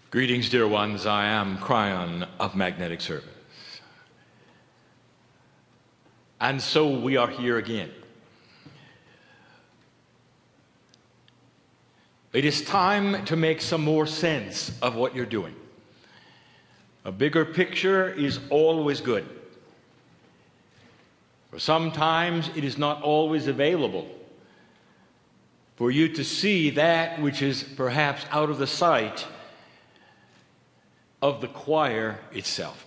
Greetings, dear ones. I am Kryon of Magnetic Service. And so we are here again. It is time to make some more sense of what you're doing. A bigger picture is always good. For sometimes it is not always available for you to see that which is perhaps out of the sight of the choir itself.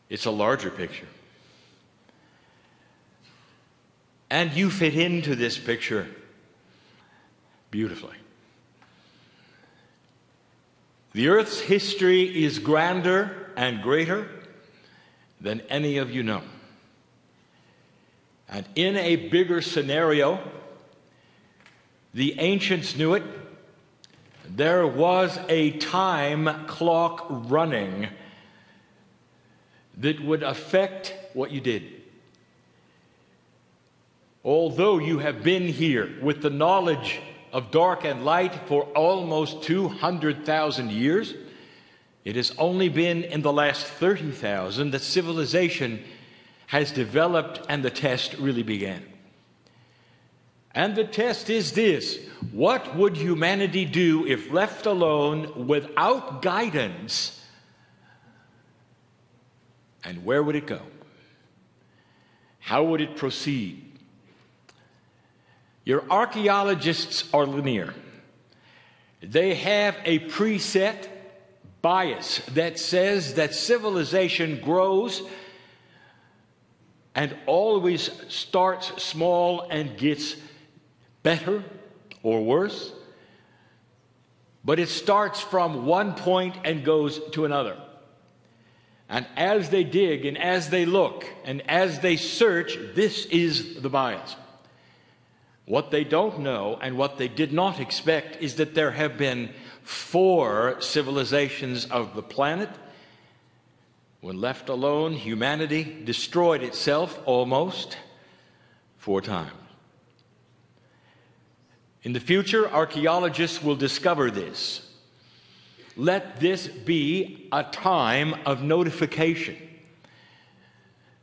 It's a larger picture. And you fit into this picture beautifully. The earth's history is grander and greater than any of you know. And in a bigger scenario, the ancients knew it. There was a time clock running that would affect what you did. Although you have been here with the knowledge of dark and light for almost 200,000 years, it has only been in the last 30,000 that civilization has developed and the test really began. And the test is this: what would humanity do if left alone without guidance? And where would it go? How would it proceed? Your archaeologists are linear. They have a preset bias that says that civilization grows and always starts small and gets better or worse, but it starts from one point and goes to another. And as they dig and as they look and as they search, this is the bias. What they don't know and what they did not expect is that there have been 4 civilizations of the planet. When left alone, humanity destroyed itself almost 4 times. In the future, archaeologists will discover this. Let this be a time of notification.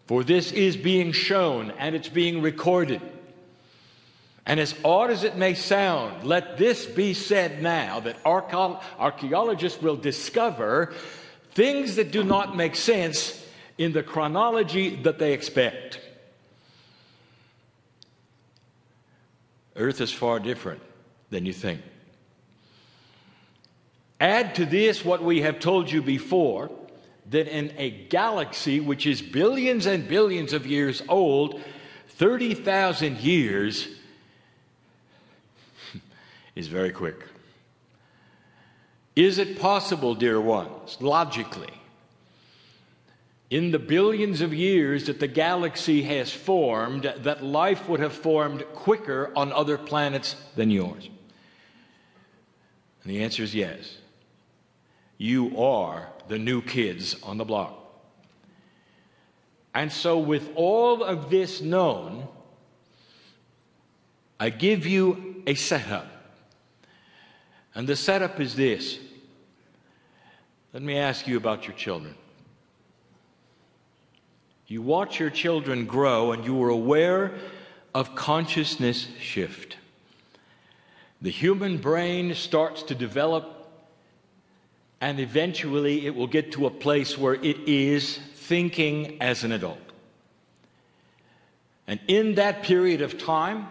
For this is being shown and it's being recorded. And as odd as it may sound, let this be said now, that archaeologists will discover things that do not make sense in the chronology that they expect. Earth is far different than you think. Add to this what we have told you before, that in a galaxy which is billions and billions of years old, 30,000 years is very quick. Is it possible, dear ones, logically, in the billions of years that the galaxy has formed, that life would have formed quicker on other planets than yours? And the answer is yes. You are the new kids on the block. And so with all of this known, I give you a setup. And the setup is this. Let me ask you about your children. You watch your children grow and you are aware of consciousness shift. The human brain starts to develop, and eventually it will get to a place where it is thinking as an adult. And in that period of time,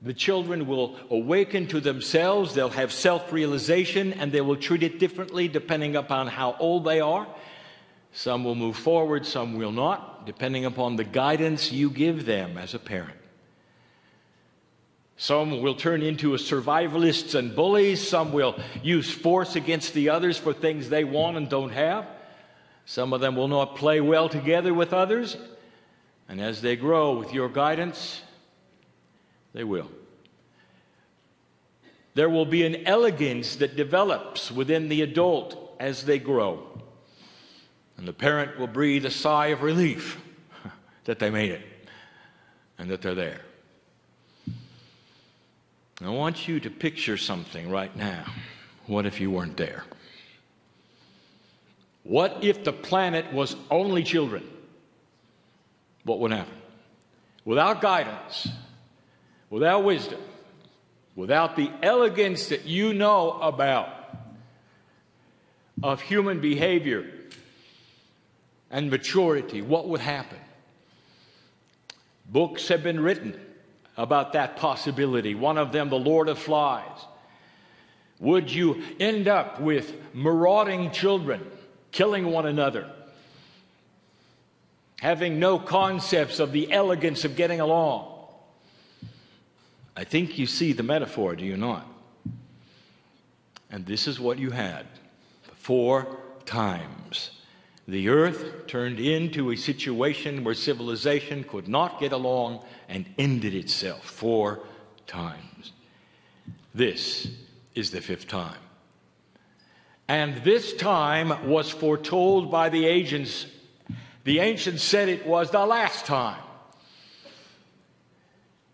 the children will awaken to themselves, they'll have self-realization, and they will treat it differently depending upon how old they are. Some will move forward, some will not, depending upon the guidance you give them as a parent. Some will turn into survivalists and bullies. Some will use force against the others for things they want and don't have. Some of them will not play well together with others. And as they grow with your guidance, they will. There will be an elegance that develops within the adult as they grow. And the parent will breathe a sigh of relief that they made it and that they're there. I want you to picture something right now What if you weren't there? What if the planet was only children? What would happen? Without guidance, without wisdom, without the elegance that you know about of human behavior and maturity, what would happen? Books have been written about that possibility. One of them, The Lord of Flies. Would you end up with marauding children, killing one another, having no concepts of the elegance of getting along? I think you see the metaphor, do you not? And this is what you had 4 times. The earth turned into a situation where civilization could not get along and ended itself 4 times. This is the 5th time. And this time was foretold by the ancients. The ancients said it was the last time.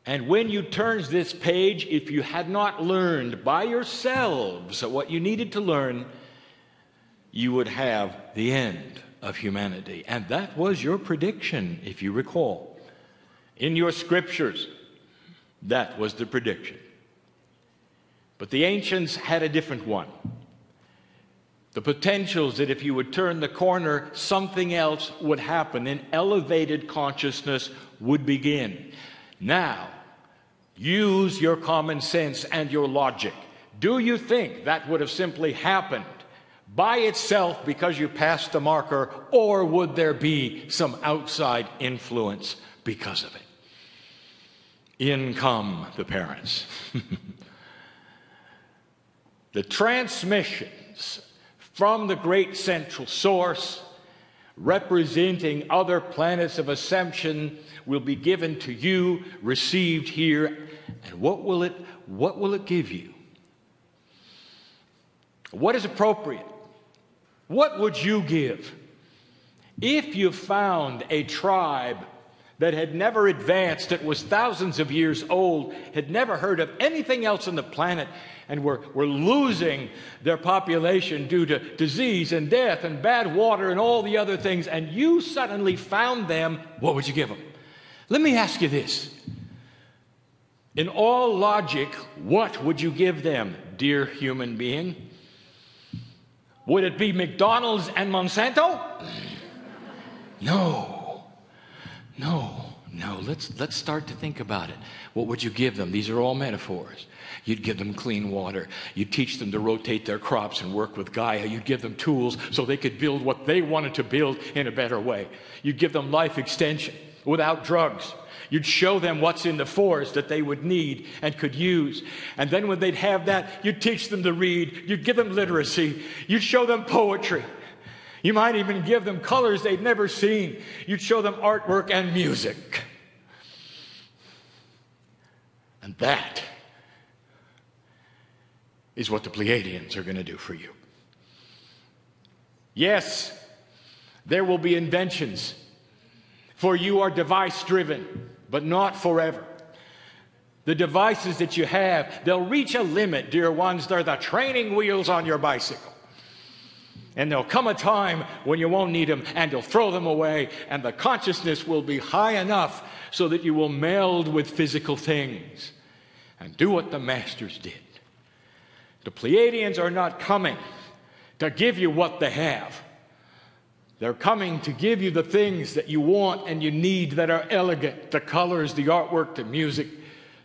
And when you turn this page, if you had not learned by yourselves what you needed to learn, you would have the end of humanity. And that was your prediction, if you recall. In your scriptures, that was the prediction. But the ancients had a different one. The potentials that if you would turn the corner, something else would happen. An elevated consciousness would begin. Now, use your common sense and your logic. Do you think that would have simply happened by itself because you passed the marker, or would there be some outside influence because of it? In come the parents. The transmissions from the great central source, representing other planets of ascension, will be given to you, received here. And what will it give you? What is appropriate? What would you give if you found a tribe that had never advanced, that was thousands of years old, had never heard of anything else on the planet, and were losing their population due to disease and death and bad water and all the other things, and you suddenly found them? What would you give them? Let me ask you this. In all logic, what would you give them, dear human being? Would it be McDonald's and Monsanto? No. Let's start to think about it. What would you give them? These are all metaphors. You'd give them clean water. You'd teach them to rotate their crops and work with Gaia. You'd give them tools so they could build what they wanted to build in a better way. You'd give them life extension without drugs. You'd show them what's in the forest that they would need and could use. And then when they'd have that, you'd teach them to read. You'd give them literacy. You'd show them poetry. You might even give them colors they'd never seen. You'd show them artwork and music. And that is what the Pleiadians are going to do for you. Yes, there will be inventions, for you are device-driven, but not forever. The devices that you have, they'll reach a limit, dear ones. They're the training wheels on your bicycle. And there'll come a time when you won't need them, and you'll throw them away, and the consciousness will be high enough so that you will meld with physical things and do what the masters did. The Pleiadians are not coming to give you what they have. They're coming to give you the things that you want and you need that are elegant. The colors, the artwork, the music,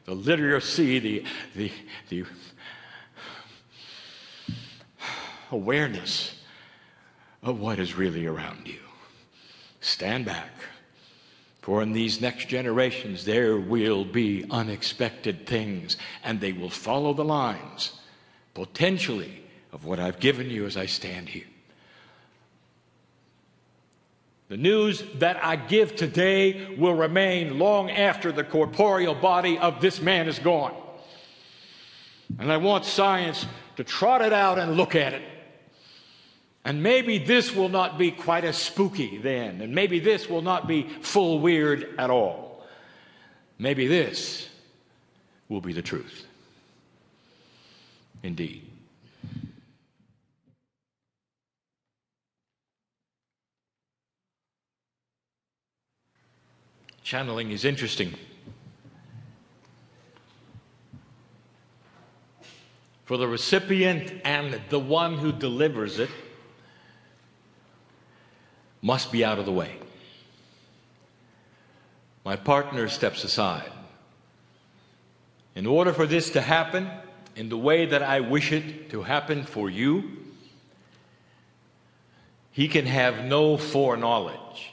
the literacy, the awareness of what is really around you. Stand back, for in these next generations there will be unexpected things, and they will follow the lines, potentially, of what I've given you as I stand here. The news that I give today will remain long after the corporeal body of this man is gone. And I want science to trot it out and look at it. And maybe this will not be quite as spooky then. And maybe this will not be full weird at all. Maybe this will be the truth. Indeed. Channeling is interesting. For the recipient and the one who delivers it must be out of the way. My partner steps aside. In order for this to happen in the way that I wish it to happen for you, he can have no foreknowledge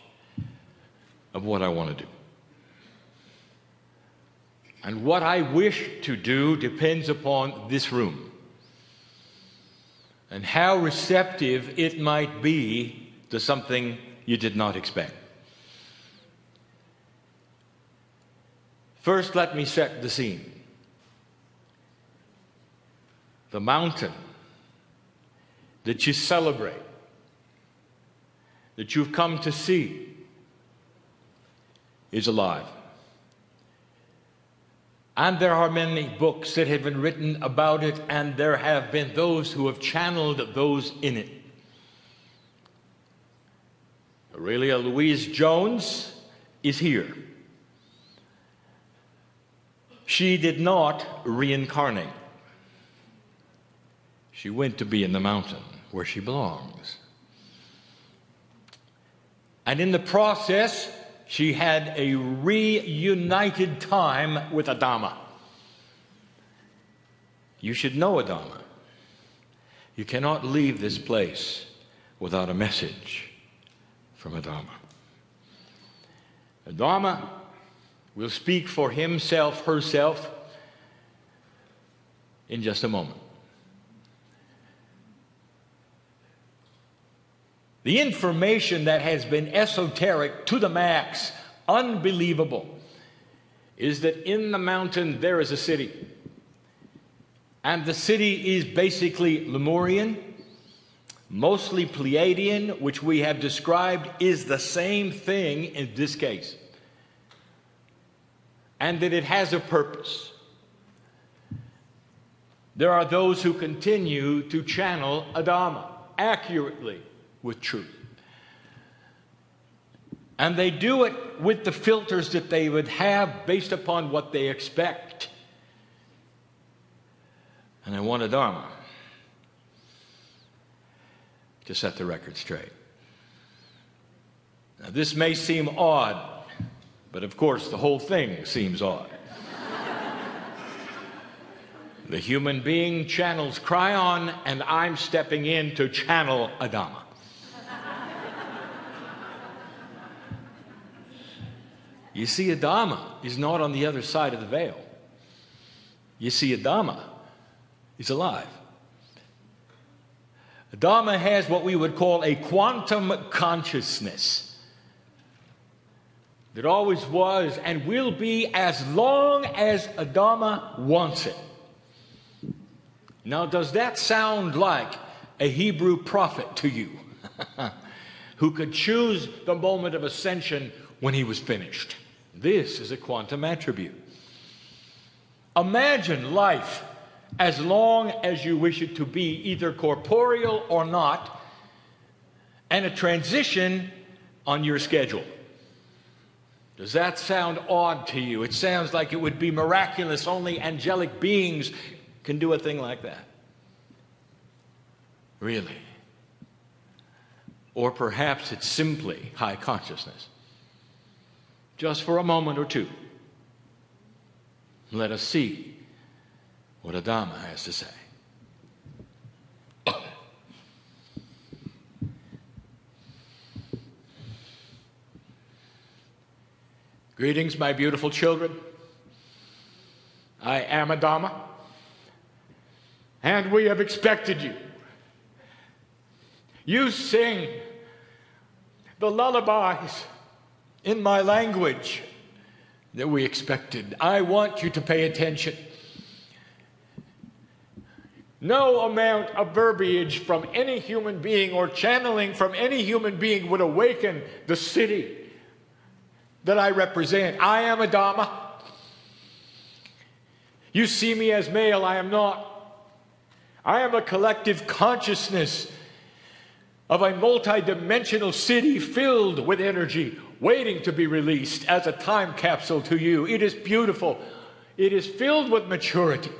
of what I want to do. And what I wish to do depends upon this room and how receptive it might be to something you did not expect. First, let me set the scene. The mountain that you celebrate, that you've come to see, is alive. And there are many books that have been written about it, and there have been those who have channeled those in it. Aurelia Louise Jones is here. She did not reincarnate. She went to be in the mountain where she belongs. And in the process, she had a reunited time with Adama. You should know Adama. You cannot leave this place without a message from Adama. Adama will speak for himself, herself, in just a moment. The information that has been esoteric to the max, unbelievable, is that in the mountain there is a city. And the city is basically Lemurian, mostly Pleiadian, which we have described is the same thing in this case. And that it has a purpose. There are those who continue to channel Adama accurately with truth. And they do it with the filters that they would have based upon what they expect. And I want Adama to set the record straight. Now, this may seem odd, but of course the whole thing seems odd. The human being channels Kryon, and I'm stepping in to channel Adama. You see, Adama is not on the other side of the veil. You see, Adama is alive. Adama has what we would call a quantum consciousness that always was and will be as long as Adama wants it. Now, does that sound like a Hebrew prophet to you who could choose the moment of ascension when he was finished? This is a quantum attribute. Imagine life as long as you wish it to be, either corporeal or not, and a transition on your schedule. Does that sound odd to you? It sounds like it would be miraculous. Only angelic beings can do a thing like that. Really? Or perhaps it's simply high consciousness. Just for a moment or two, let us see what Adama has to say. Greetings, my beautiful children. I am Adama, and we have expected you. You sing the lullabies in my language that we expected. I want you to pay attention. No amount of verbiage from any human being or channeling from any human being would awaken the city that I represent. I am Adama. You see me as male, I am not. I am a collective consciousness of a multidimensional city filled with energy, waiting to be released as a time capsule to you. It is beautiful. It is filled with maturity.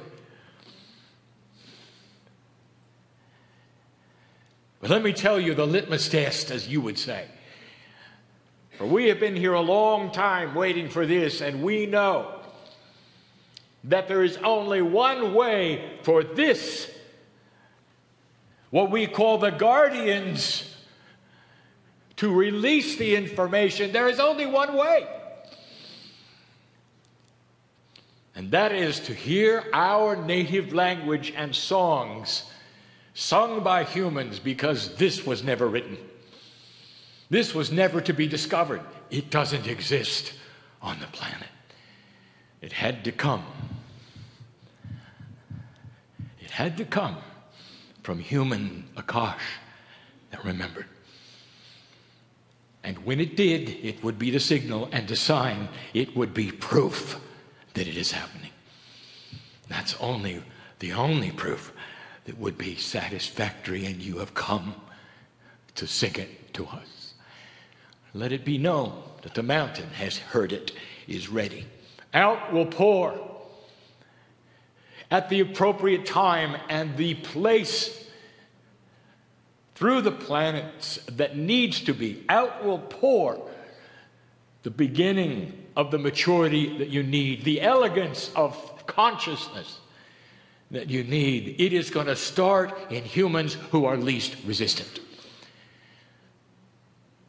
But let me tell you the litmus test, as you would say. For we have been here a long time waiting for this, and we know that there is only one way for this, what we call the guardians, to release the information. There is only one way. And that is to hear our native language and songs sung by humans, because this was never written. This was never to be discovered. It doesn't exist on the planet. It had to come. It had to come from human Akash that remembered. And when it did, it would be the signal and the sign. It would be proof that it is happening. That's the only proof that would be satisfactory, and you have come to sing it to us. Let it be known that the mountain has heard it, is ready. Out will pour at the appropriate time and the place through the planets that needs to be. Out will pour the beginning of the maturity that you need, the elegance of consciousness that you need. It is going to start in humans who are least resistant.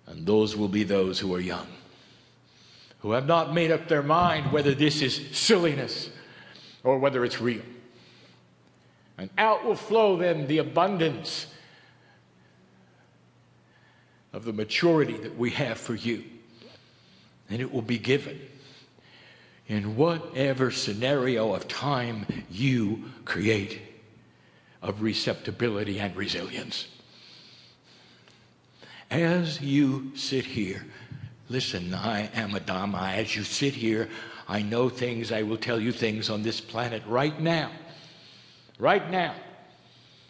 And those will be those who are young, who have not made up their mind whether this is silliness or whether it's real. And out will flow then the abundance of the maturity that we have for you. And it will be given in whatever scenario of time you create of receptibility and resilience. As you sit here, listen, I am a Dhamma. As you sit here, I know things, I will tell you things on this planet right now. Right now.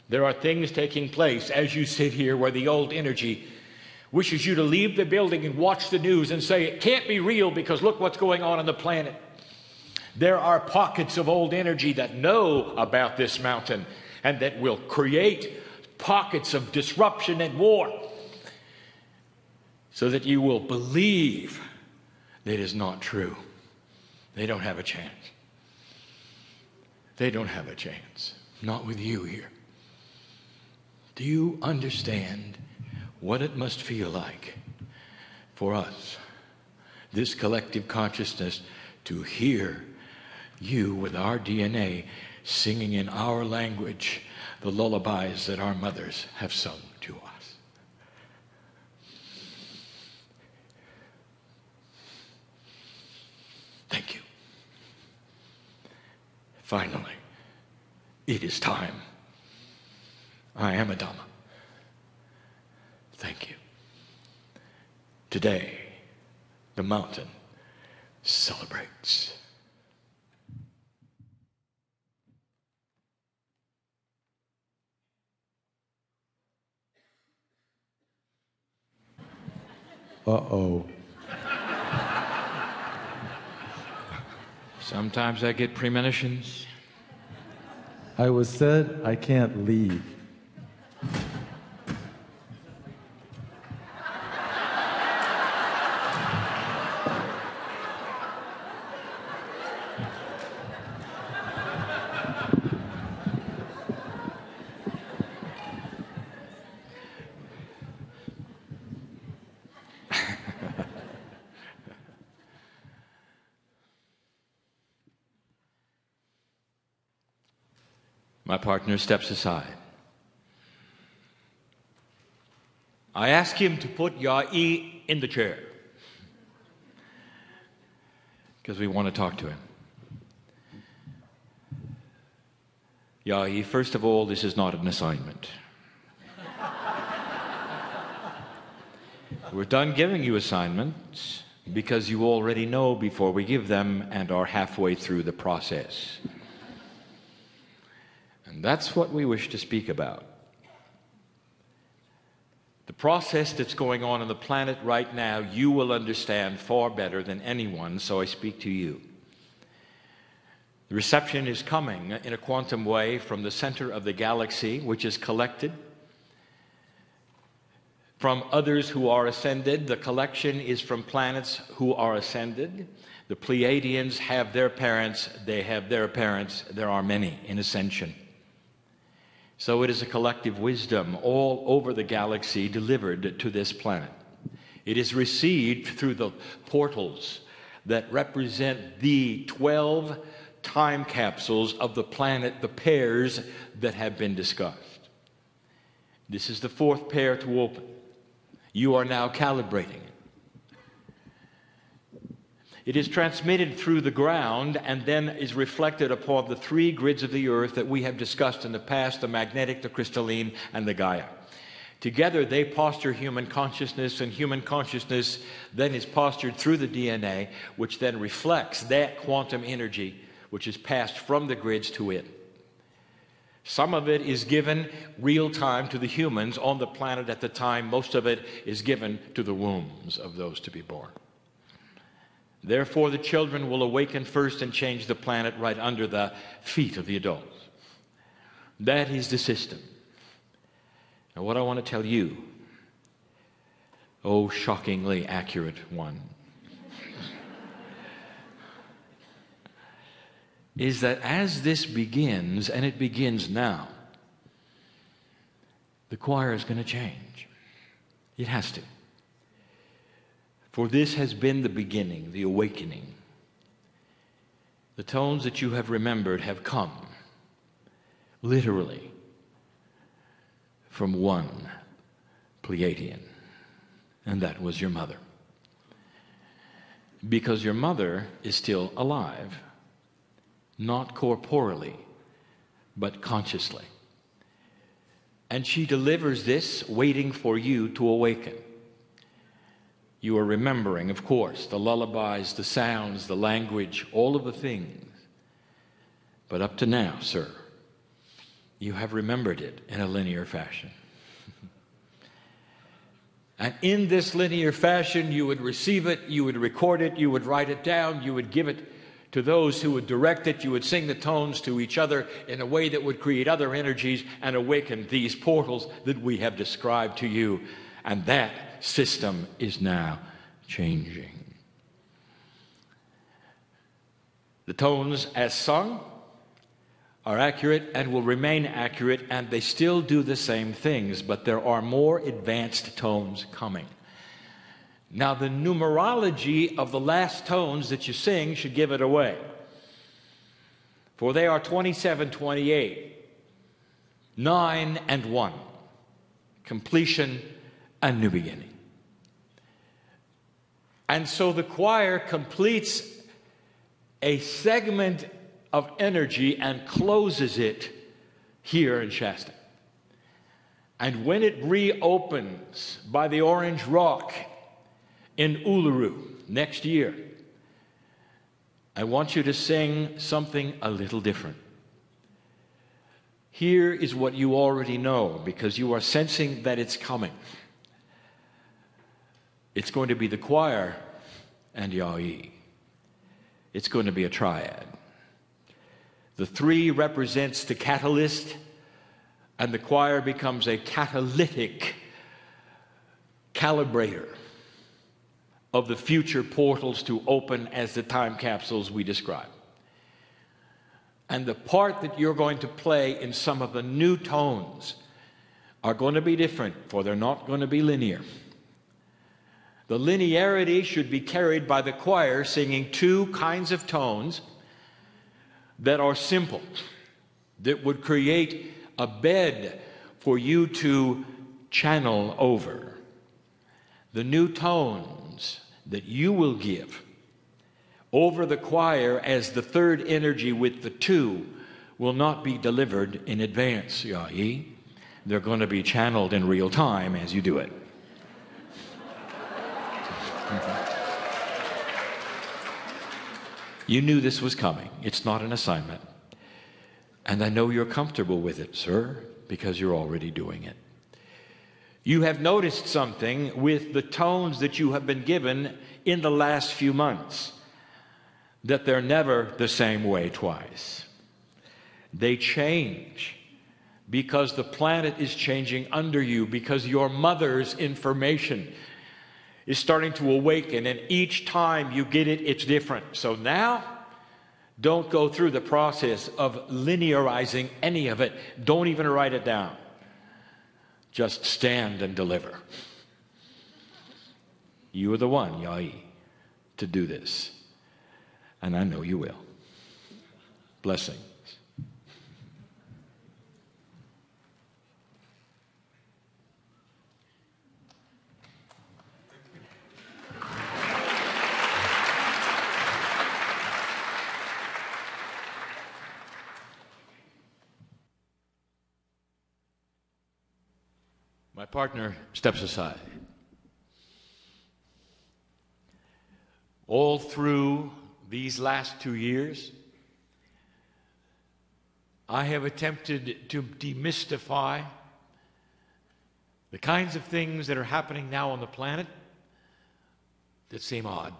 There are things taking place as you sit here where the old energy wishes you to leave the building and watch the news and say, it can't be real because look what's going on the planet. There are pockets of old energy that know about this mountain and that will create pockets of disruption and war so that you will believe that it is not true. They don't have a chance. They don't have a chance. Not with you here. Do you understand what it must feel like for us, this collective consciousness, to hear you with our DNA singing in our language the lullabies that our mothers have sung to us? Thank you. Finally, it is time. I am a Dhamma. Thank you. Today, the mountain celebrates. Uh-oh. Sometimes I get premonitions. I was said I can't leave. My partner steps aside. I ask him to put Yai in the chair because we want to talk to him. Yai, first of all, this is not an assignment. We're done giving you assignments because you already know before we give them and are halfway through the process. And that's what we wish to speak about. The process that's going on the planet right now, you will understand far better than anyone, so I speak to you. The reception is coming in a quantum way from the center of the galaxy, which is collected from others who are ascended. The collection is from planets who are ascended. The Pleiadians have their parents, they have their parents. There are many in ascension. So it is a collective wisdom all over the galaxy delivered to this planet. It is received through the portals that represent the 12 time capsules of the planet, the pairs that have been discussed. This is the fourth pair to open. You are now calibrating it. It is transmitted through the ground and then is reflected upon the three grids of the earth that we have discussed in the past, the magnetic, the crystalline, and the Gaia. Together they posture human consciousness, and human consciousness then is postured through the DNA, which then reflects that quantum energy which is passed from the grids to it. Some of it is given real time to the humans on the planet at the time. Most of it is given to the wombs of those to be born. Therefore, the children will awaken first and change the planet right under the feet of the adults. That is the system. Now, what I want to tell you, oh, shockingly accurate one, is that as this begins, and it begins now, the choir is going to change. It has to. For this has been the beginning, the awakening. The tones that you have remembered have come, literally, from one Pleiadian, and that was your mother. Because your mother is still alive, not corporally, but consciously. And she delivers this, waiting for you to awaken. You are remembering, of course, the lullabies, the sounds, the language, all of the things. But up to now, sir, you have remembered it in a linear fashion. And in this linear fashion, you would receive it, you would record it, you would write it down, you would give it to those who would direct it, you would sing the tones to each other in a way that would create other energies and awaken these portals that we have described to you. And that system is now changing. The tones as sung are accurate and will remain accurate, and they still do the same things, but there are more advanced tones coming. Now, the numerology of the last tones that you sing should give it away. For they are 27, 28, 9, and 1. Completion and new beginning. And so the choir completes a segment of energy and closes it here in Shasta. And when it reopens by the Orange Rock in Uluru next year, I want you to sing something a little different. Here is what you already know, because you are sensing that it's coming. It's going to be the choir and Ya'i. It's going to be a triad. The 3 represents the catalyst, and the choir becomes a catalytic calibrator of the future portals to open as the time capsules we describe. And the part that you're going to play in some of the new tones are going to be different, for they're not going to be linear. The linearity should be carried by the choir singing 2 kinds of tones that are simple, that would create a bed for you to channel over. The new tones that you will give over the choir as the third energy with the 2 will not be delivered in advance, Ya'i. They're going to be channeled in real time as you do it. You knew this was coming. It's not an assignment. And I know you're comfortable with it, sir, because you're already doing it. You have noticed something with the tones that you have been given in the last few months, that they're never the same way twice. They change because the planet is changing under you, because your mother's information is starting to awaken, and each time you get it, it's different. So now, don't go through the process of linearizing any of it. Don't even write it down. Just stand and deliver. You are the one, Yai, to do this. And I know you will. Blessings. My partner steps aside. All through these last 2 years, I have attempted to demystify the kinds of things that are happening now on the planet that seem odd.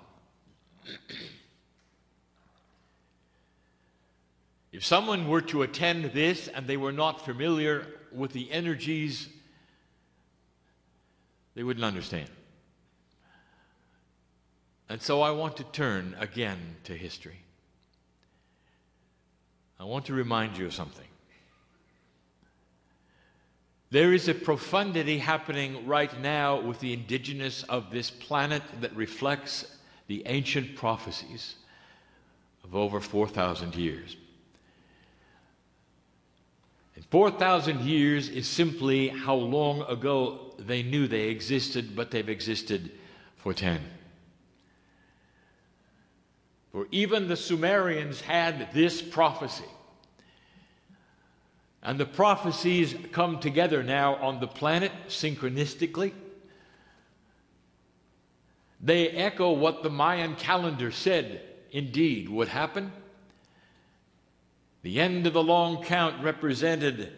If someone were to attend this and they were not familiar with the energies, they wouldn't understand. And so I want to turn again to history. I want to remind you of something. There is a profundity happening right now with the indigenous of this planet that reflects the ancient prophecies of over 4,000 years. And 4,000 years is simply how long ago they knew they existed, but they've existed for 10. For even the Sumerians had this prophecy. And the prophecies come together now on the planet synchronistically. They echo what the Mayan calendar said indeed would happen. The end of the long count represented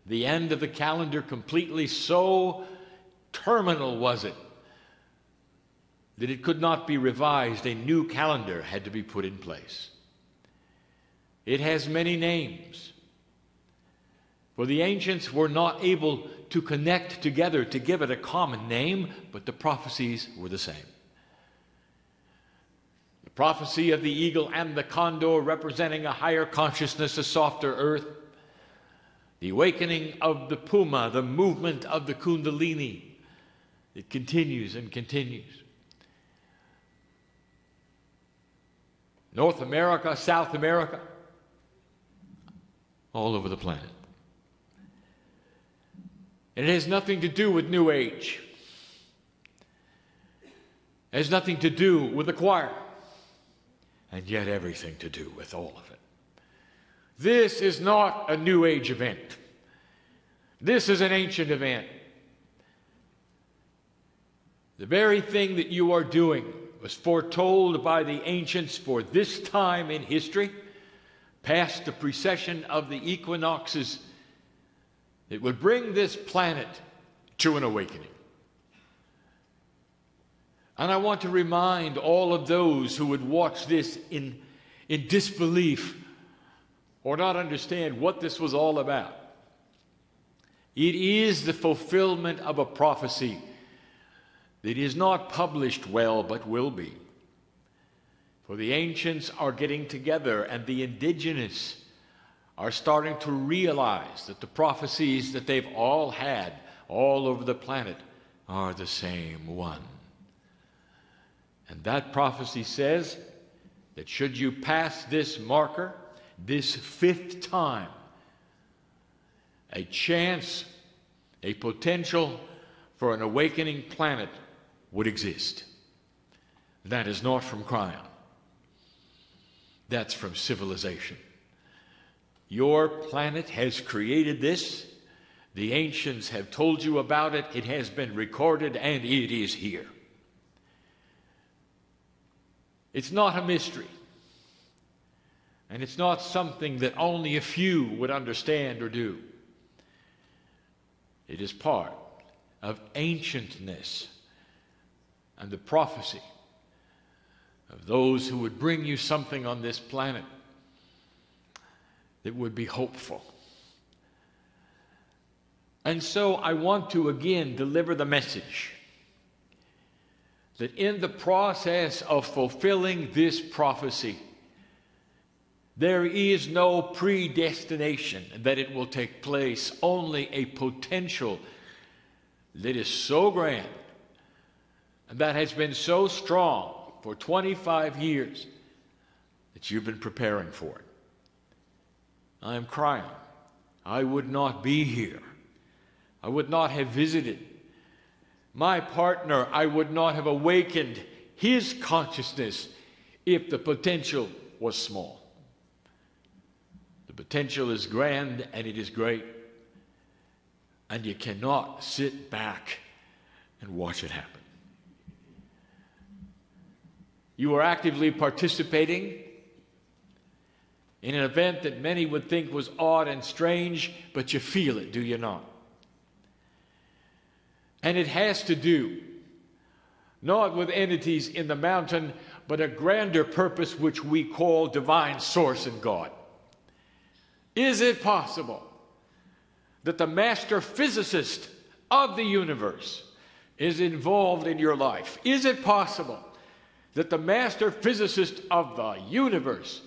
the end of the calendar completely. So terminal was it that it could not be revised. A new calendar had to be put in place. It has many names, for the ancients were not able to connect together to give it a common name, but the prophecies were the same. The prophecy of the eagle and the condor representing a higher consciousness, a softer earth. The awakening of the puma, the movement of the kundalini. It continues and continues. North America, South America, all over the planet. And it has nothing to do with New Age. It has nothing to do with the choir. And yet everything to do with all of it. This is not a New Age event. This is an ancient event. The very thing that you are doing was foretold by the ancients for this time in history, past the precession of the equinoxes, that would bring this planet to an awakening. And I want to remind all of those who would watch this in disbelief or not understand what this was all about. It is the fulfillment of a prophecy that is not published well, but will be. For the ancients are getting together, and the indigenous are starting to realize that the prophecies that they've all had all over the planet are the same one. And that prophecy says that should you pass this marker, this fifth time, a chance, a potential for an awakening planet would exist. That is not from Kryon. That's from civilization. Your planet has created this. The ancients have told you about it. It has been recorded, and it is here. It's not a mystery. And it's not something that only a few would understand or do. It is part of ancientness and the prophecy of those who would bring you something on this planet that would be hopeful. And so I want to again deliver the message that in the process of fulfilling this prophecy, there is no predestination that it will take place, only a potential that is so grand and that has been so strong for 25 years that you've been preparing for it. I am Kryon. I would not be here. I would not have visited. My partner, I would not have awakened his consciousness if the potential was small. The potential is grand and it is great, and you cannot sit back and watch it happen. You are actively participating in an event that many would think was odd and strange, but you feel it, do you not? And it has to do not with entities in the mountain, but a grander purpose which we call divine source in God. Is it possible that the master physicist of the universe is involved in your life? Is it possible that the master physicist of the universe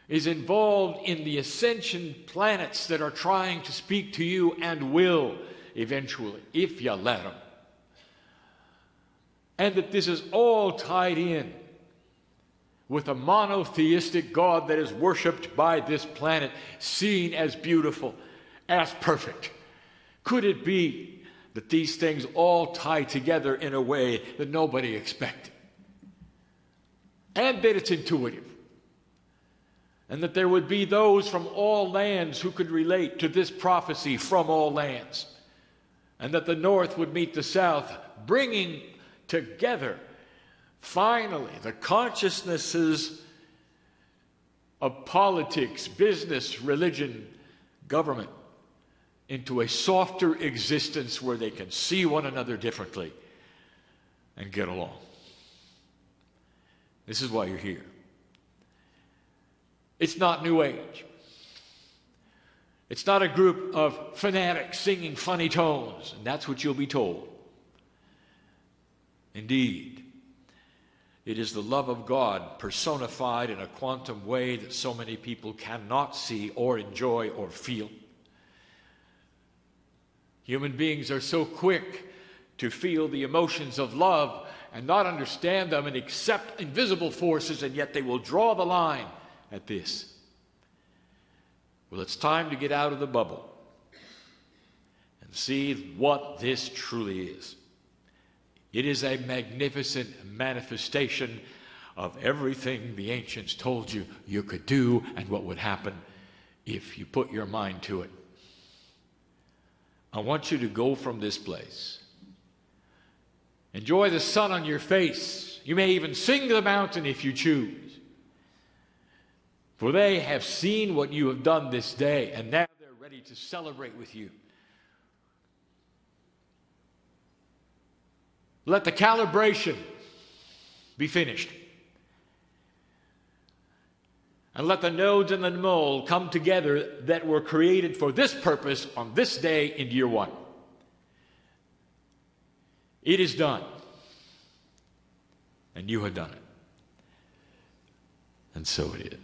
is involved in the ascension planets that are trying to speak to you and will eventually, if you let them? And that this is all tied in with a monotheistic God that is worshipped by this planet, seen as beautiful, as perfect. Could it be that these things all tie together in a way that nobody expected? And that it's intuitive. And that there would be those from all lands who could relate to this prophecy from all lands. And that the North would meet the South, bringing together, finally, the consciousnesses of politics, business, religion, government, into a softer existence where they can see one another differently and get along. This is why you're here. It's not New Age. It's not a group of fanatics singing funny tones, and that's what you'll be told. Indeed, it is the love of God personified in a quantum way that so many people cannot see or enjoy or feel. Human beings are so quick to feel the emotions of love and not understand them and accept invisible forces, and yet they will draw the line at this. Well, it's time to get out of the bubble and see what this truly is. It is a magnificent manifestation of everything the ancients told you you could do and what would happen if you put your mind to it. I want you to go from this place. Enjoy the sun on your face. You may even sing to the mountain if you choose. For they have seen what you have done this day, and now they're ready to celebrate with you. Let the calibration be finished. And let the nodes and the mole come together that were created for this purpose on this day in year one. It is done. And you have done it. And so it is.